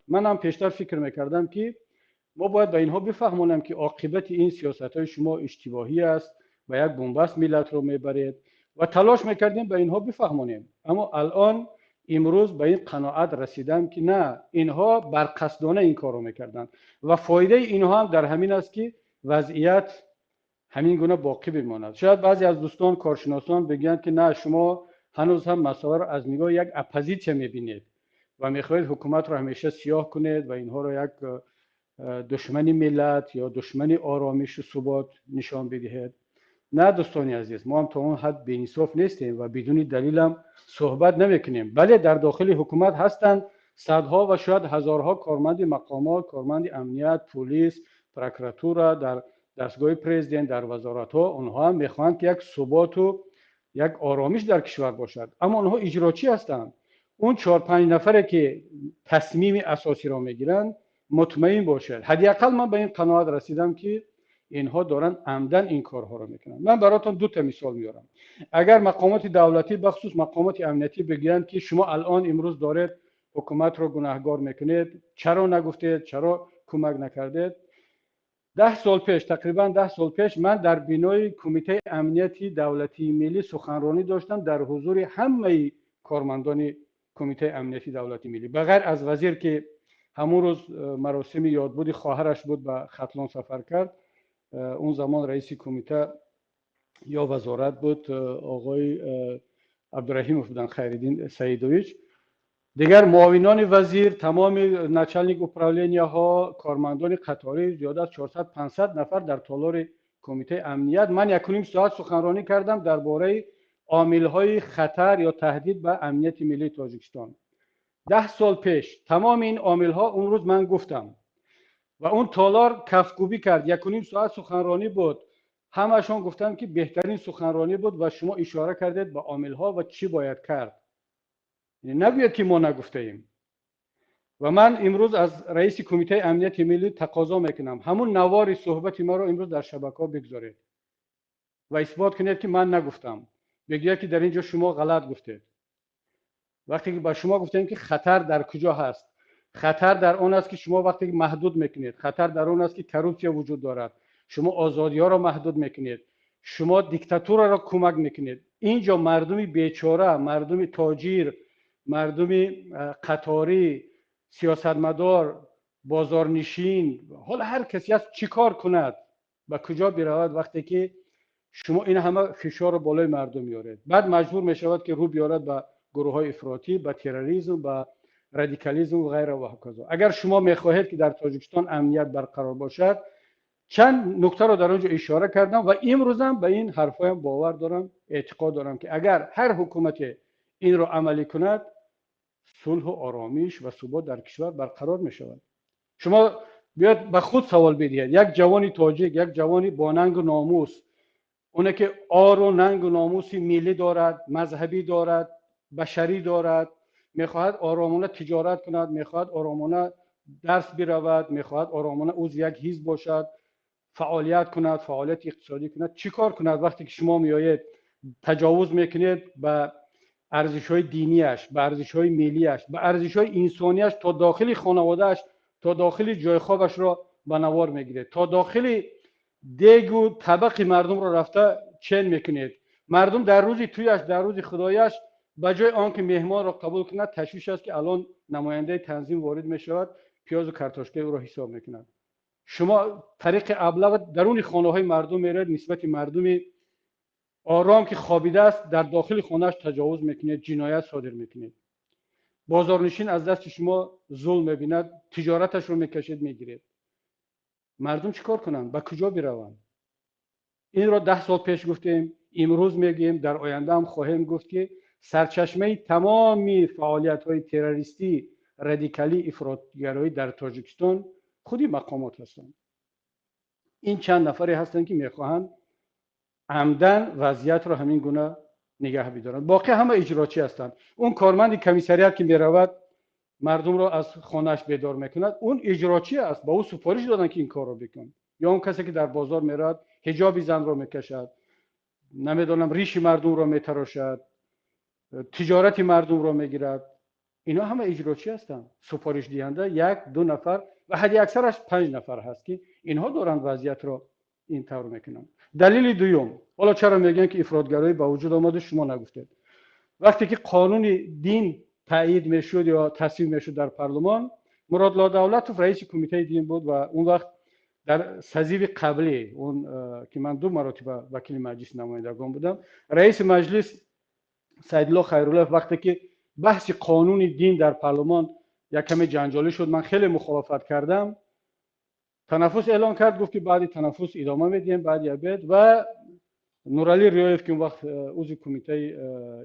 من هم پیشتر فکر میکردم که ما باید به اینها بفهمونم که عاقبت این سیاست های شما اشتباهی است و یک بنبست ملت رو میبرید و تلاش میکردیم به اینها بفهمونیم. اما الان امروز به این قناعت رسیدم که نه، اینها برقصدانه این کارو میکردن و فایده اینها هم در همین است که وضعیت همین گونه باقی بماند. شاید بعضی از دوستان کارشناسان بگن که نه، شما هنوز هم مسائل رو از نگاه یک اپوزیسیون میبینید و میخواهید حکومت رو همیشه سیاه کنید و اینها رو یک دشمنی ملت یا دشمنی آرامش و ثبات نشان بدهید. نه دوستانی عزیز، ما هم تا اون حد بی‌انصاف نیستیم و بدون دلیل هم صحبت نمیکنیم. بله، در داخل حکومت هستند صدها و شاید هزارها کارمند مقامات، کارمند امنیت، پلیس، پروکراتورا، در دستگاه پرزیدنت، در وزارت ها، اونها هم میخواهند که یک ثبات و یک آرامش در کشور باشد، اما اونها اجراچی هستند. اون 4-5 نفره که تصمیم اساسی را میگیرند مطمئن باشد. حداقل من به این قناعت رسیدم که اینها دارن عمدن این کارها رو میکنن. من براتون دو تا مثال میارم. اگر مقامات دولتی بخصوص مقامات امنیتی بگیرن که شما الان امروز دارید حکومت رو گناهگار میکنید، چرا نگفتید، چرا کمک نکردید؟ 10 سال پیش، تقریبا 10 سال پیش، من در بینای کمیته امنیتی دولتی ملی سخنرانی داشتم در حضور همه کارمندان کمیته امنیتی دولتی ملی، بغیر از وزیر که همون روز مراسم یادبود خواهرش بود به ختلان سفر کرد. اون زمان رئیس کمیته یا وزارت بود آقای عبدالرحیم بودن، خیرالدین سیدویچ. دیگر معاونان وزیر، تمام نچلنیک اپرالینیا ها، کارمندان قطاری، زیاده از 400-500 نفر در تالار کمیته امنیت. من 1.5 ساعت سخنرانی کردم درباره عامل‌های خطر یا تهدید به امنیت ملی تاجیکستان. 10 سال پیش تمام این عامل‌ها اون روز من گفتم و اون تالار کفگوبی کرد. 1.5 ساعت سخنرانی بود، همشون گفتن که بهترین سخنرانی بود و شما اشاره کردید به عامل‌ها و چی باید کرد. نباید که ما نگفته ایم. و من امروز از رئیس کمیته امنیت ملی تقاضا میکنم همون نوار صحبت ما رو امروز در شبکه‌ها بگذارید و اثبات کنید که من نگفتم. بگید که در اینجا شما غلط گفتید. وقتی که با شما گفتیم که خطر در کجا هست، خطر در اون است که شما وقتی محدود میکنید، خطر در اون است که کروپسیا وجود دارد، شما آزادی ها را محدود میکنید، شما دیکتاتور را کمک میکنید. اینجا مردمی بیچاره، مردمی تاجر، مردمی قطاری، سیاستمدار، بازارنشین، حالا هر کسی از چیکار کند، به کجا برود وقتی که شما این همه فشار رو بالای مردم میارید؟ بعد مجبور میشود که رو بیارد به گروه های افراطی، به تروریسم، به رادیکالیسم و غیره و هکذا. اگر شما میخواهید که در تاجیکستان امنیت برقرار باشد، چند نکته رو در اونجا اشاره کردم و امروز هم به این حرفایم باور دارم، اعتقاد دارم که اگر هر حکومت این رو عملی کند، صلح و آرامش و ثبات در کشور برقرار می شود. شما بیاید به خود سوال بدهید. یک جوانی تاجیک، یک جوانی با ننگ و ناموس، اونه که آر و ننگ و ناموسی ملی دارد، مذهبی دارد، بشری دارد، میخواهد آرامانه تجارت کند، میخواهد آرامانه درس برود، میخواهد آرامانه عضو یک حزب باشد، فعالیت کند، فعالیت اقتصادی کند، چی کار کند وقتی که شما میایید تجاوز میکنید به ارزش‌های دینیش، به ارزش‌های ملیش، به ارزش‌های انسانیش، تا داخل خانواده‌اش، تا داخل جای خوابش را به نوار میگیرید، تا داخل دیگ و طبق مردم را رفته چین میکنید. مردم در روز تویش، در روز خدایش، به جای آنکه مهمان را قبول کند، تشویش است که الان نماینده تنظیم وارد میشود، پیاز و کارتوشکه او را حساب میکند. شما طریق ابلغ درون خانه‌های مردم میرید، نسبت مردم آرام که خوابیده است در داخل خانه‌اش تجاوز میکنید، جنایت صادر میکنید. بازارنشین از دست شما ظلم میبیند، تجارتش رو میکشید میگیرید. مردم چیکار کنند؟ به کجا بروند؟ این را 10 سال پیش گفتیم، امروز میگیم، در آینده هم خواهیم گفت که سرچشمه تمامی فعالیت‌های تروریستی، رادیکالی، افراطگرایی در تاجیکستان خودی مقامات هستند. این چند نفری هستند که میخواهند عمدن وضعیت رو همین گونه نگه بدارند. باقی همه اجراچی هستند. اون کارمند کمیسریات که میرود مردم رو از خانهش بیدار میکند، اون اجراچی است، با او سفارش دادن که این کار رو بکن. یا اون کسی که در بازار میرود حجاب زن رو میکشد، نمیدونم ریش مردم رو میتراشد، تجارت مردم رو میگیرد، اینا همه اجراچی هستن، سفارش دهنده یک دو نفر و حد اکثرش 5 نفر هست که اینها دارن وضعیت رو این طور میکنن. دلیل دوم، حالا چرا میگن که افراطگرایی با وجود آمده شما نگفتید؟ وقتی که قانون دین تایید میشد یا تصویب میشد در پارلمان، مراد دولتوف رئیس کمیته دین بود و اون وقت در سزیر قبلی اون که من 2 مرتبه وکیل مجلس نمایندگان بودم، رئیس مجلس سیدالله خیرالله وقتی که بحث قانون دین در پارلمان یک کمی جنجالی شد، من خیلی مخالفت کردم، تنفس اعلان کرد، گفت که بعد تنفس ادامه میدیم بعد یابد. و نورعلی ریایف که اون وقت عضو کمیته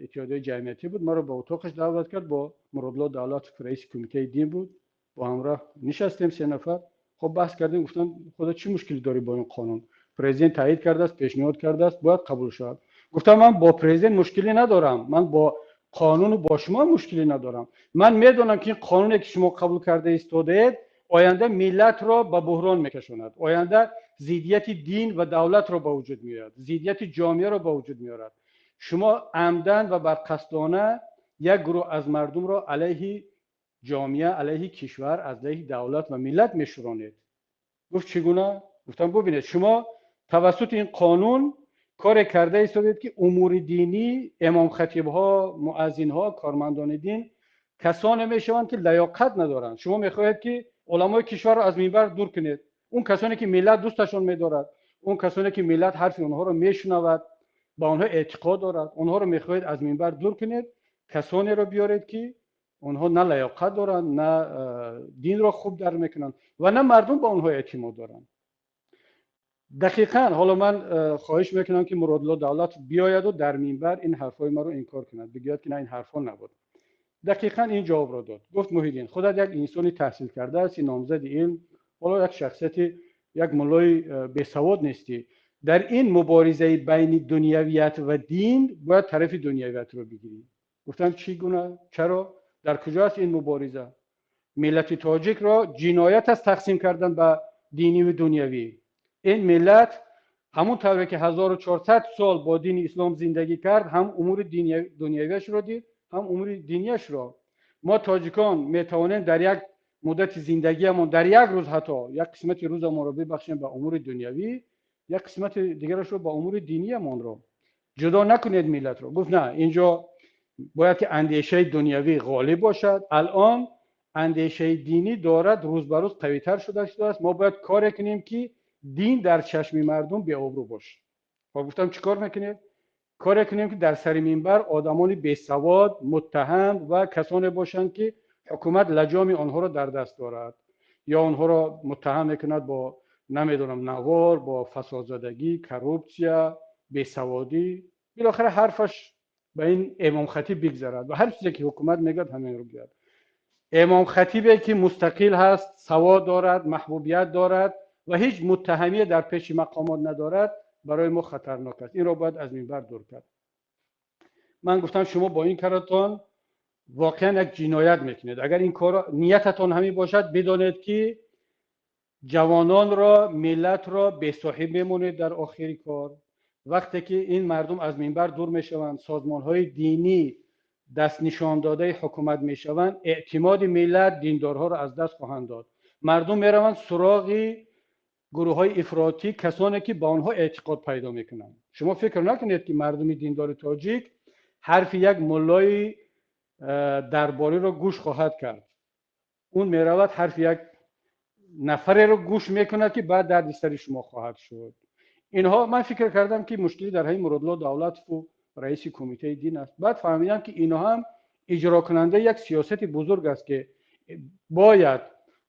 اتحادیه جمعیتی بود، ما رو به اتاقش دعوت کرد، با مرادالله دولت رئیس کمیته دین بود، با همراه نشستیم 3 نفر. خب بحث کردیم، گفتن خدا چی مشکلی داری با این قانون؟ پرزیدنت تایید کرده است، پیشنهاد کرده است، باید قبول شود. گفتم من با پرزیدنت مشکلی ندارم، من با قانون با شما مشکلی ندارم. من میدونم که این قانونی که شما قبول کرده ایستاده آینده ملت را به بحران میکشاند، آینده ضدیت دین و دولت را به وجود میارد، ضدیت جامعه را به وجود میارد. شما عمدن و برقصدانه یک گروه از مردم را علیه جامعه، علیه کشور، علیه دولت و ملت میشورانید. گفت چگونه؟ گفتم ببینید شما توسط این قانون کار کرده ایستادید که امور دینی، امام خطیب ها، مؤذن ها، کارمندان دین کسانی میشوند که لیاقت ندارند. شما میخواهید که علمای کشور را از منبر دور کنید، اون کسانی که ملت دوستشون می‌دارد، اون کسانی که ملت حرف اونها رو میشنود، با اونها اعتقاد دارد، اونها رو میخواهید از منبر دور کنید، کسانی رو بیارید که اونها نه لیاقت دارند، نه دین را خوب در میکنند و نه مردم با اونها اعتماد دارند. دقیقاً حالا من خواهش میکنم که مرادالله دولت بیاید و در منبر این حرفای ما رو انکار کند، بگوید که نه این حرفا نبود. دقیقاً این جواب را داد. گفت محیدین خودت یک انسانی تحصیل کرده هستی، نامزد علم، حالا یک شخصیت، یک ملای بیسواد نیستی، در این مبارزه بین دنیویت و دین باید طرف دنیویت رو بگیری. گفتم چگونه؟ چرا؟ در کجا است این مبارزه؟ ملت تاجیک را جنایت است تقسیم کردن به دینی و دنیوی. این ملت همون طوری که 1400 سال با دین اسلام زندگی کرد، هم امور دنیویش را دید، هم امور دینیش را. ما تاجیکان میتوانیم در یک مدت زندگیمون، در یک روز حتی یک قسمت روزمون رو ببخشیم به امور دنیوی، یک قسمت دیگرش رو به امور دینیمون رو. جدا نکنید ملت رو. گفت نه، اینجا باید که اندیشه دنیوی غالب باشد. الان اندیشه دینی دارد روز به روز قوی‌تر شده است. ما باید کار کنیم که دین در چشم مردم به آبرو باشه. خب گفتم چیکار میکنید؟ کار کنیم که در سر منبر آدمان بیسواد، متهم و کسانی باشند که حکومت لجام آنها را در دست دارد یا آنها را متهم میکند با نمیدونم نوار، با فسادزدگی، کروپسیا، بیسوادی، بالاخره حرفش به این امام خطیب بگذرد و هر چیزی که حکومت میگه همین رو بگه. امام خطیبی که مستقل هست، سواد دارد، محبوبیت دارد و هیچ متهمی در پیش مقامات ندارد، برای ما خطرناک است. این را باید از منبر دور کرد. من گفتم شما با این کارتان واقعا یک جنایت میکنید. اگر این کار نیتتان همین باشد، بدانید که جوانان را، ملت را به صاحب میمونید در آخری کار. وقتی که این مردم از منبر دور میشوند، سازمان‌های دینی دست نشان داده حکومت میشوند، اعتماد ملت دیندارها را از دست خواهند داد. مردم میروند سراغ گروه‌های افراطی، کسانی که با آنها اعتقاد پیدا میکنند. شما فکر نکنید که مردم دیندار تاجیک حرف یک ملای درباری را گوش خواهد کرد. اون میرود حرف یک نفری رو گوش میکند که بعد درد سر شما خواهد شد. اینها من فکر کردم که مشکلی در همین مرادالله دولت و رئیس کمیته دین است. بعد فهمیدم که اینها هم اجرا کننده یک سیاست بزرگ است که باید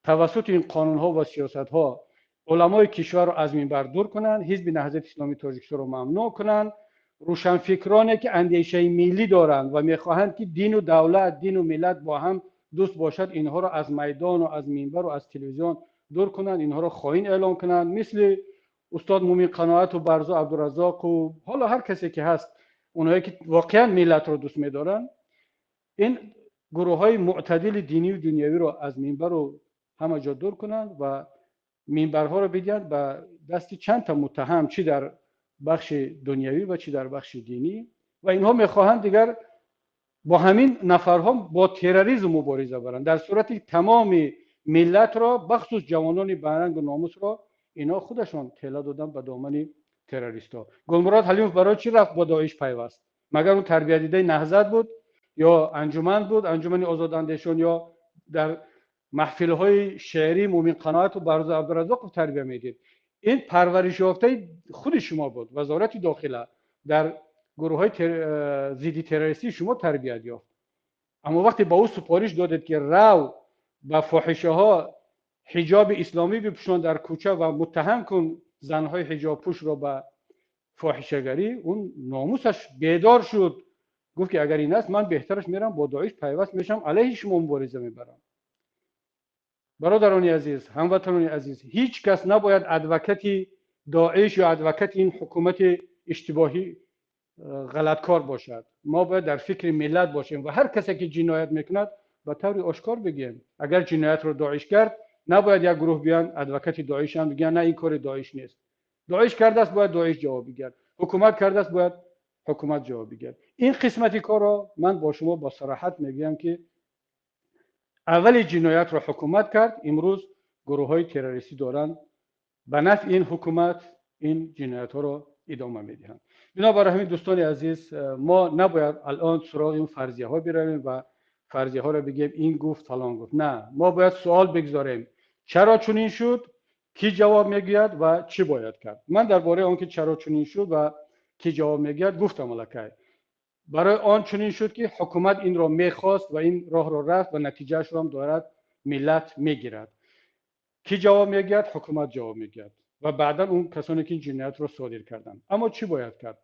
توسط این قانون ها و سیاست ها علمای کشور رو از منبر دور کنند، حزب نهضت اسلامی تاجیکستان رو ممنوع کنند، روشنفکرانی که اندیشه ملی دارند و میخواهند که دین و دولت، دین و ملت با هم دوست باشد، اینها رو از میدان و از منبر و از تلویزیون دور کنند، اینها رو خائن اعلام کنند، مثل استاد مومن قناعت و برزا عبدالرزاق و حالا هر کسی که هست، اونایی که واقعا ملت رو دوست می‌دارن. این گروه های معتدل دینی و دنیوی رو از منبر رو همه جا دور کنند و منبرها رو بدن به دست چند تا متهم، چی در بخش دنیوی و چی در بخش دینی، و اینها میخواهند دیگر با همین نفرها با تروریسم مبارزه برند، در صورتی تمام ملت را بخصوص جوانان برنگ و ناموس را اینا خودشان تله دادن به دامن تروریستا. گلمراد حلیمov برای چی رفت با داعش پیوست؟ مگر اون تربیت دیده نهضت بود یا انجمن بود، انجمن آزاداندیشان، یا در محفل های شعری مومن قناعت و برز عبدالرزاق رو تربیت میدید؟ این پرورش یافته خود شما بود، وزارت داخله در گروه های ضد تروریستی شما تربیت یافت. اما وقتی با او سپارش دادید که رو با فاحشه ها حجاب اسلامی بپوشان در کوچه و متهم کن زنهای حجاب پوش را به فاحشه‌گری، اون ناموسش بیدار شد، گفت که اگر این است من بهترش میرم با داعش پیوست میشم، علیه شما مبارزه میبرم. برادران عزیز، هموطنان عزیز، هیچ کس نباید ادوکت داعش یا ادوکت این حکومت اشتباهی غلطکار باشد. ما باید در فکر ملت باشیم و هر کسی که جنایت میکند به طور آشکار بگیم. اگر جنایت رو داعش کرد، نباید یک گروه بیان ادوکت داعش هم بگن نه این کار داعش نیست. داعش کرده است باید داعش جواب بگیرد، حکومت کرده است باید حکومت جواب بگیرد. این قسمتی کار را من با شما با صراحت میگم که اول جنایت را حکومت کرد، امروز گروه های تروریستی دارند به نفع این حکومت این جنایت ها را ادامه میدهند. بنابراین همین دوستان عزیز، ما نباید الان سراغ این فرضیه ها برویم و فرضیه ها را بگیم این گفت فلان گفت. نه، ما باید سوال بگذاریم چرا چنین شد، کی جواب میگوید و چی باید کرد. من درباره آنکه چرا چنین شد و کی جواب میگوید گفتم الکی. برای آن چنین شد که حکومت این را میخواست و این راه را رفت و نتیجهش را هم دارد ملت میگیرد. کی جواب میگوید؟ حکومت جواب میگوید و بعدا اون کسانی که این جنایت را صادر کردند. اما چی باید کرد؟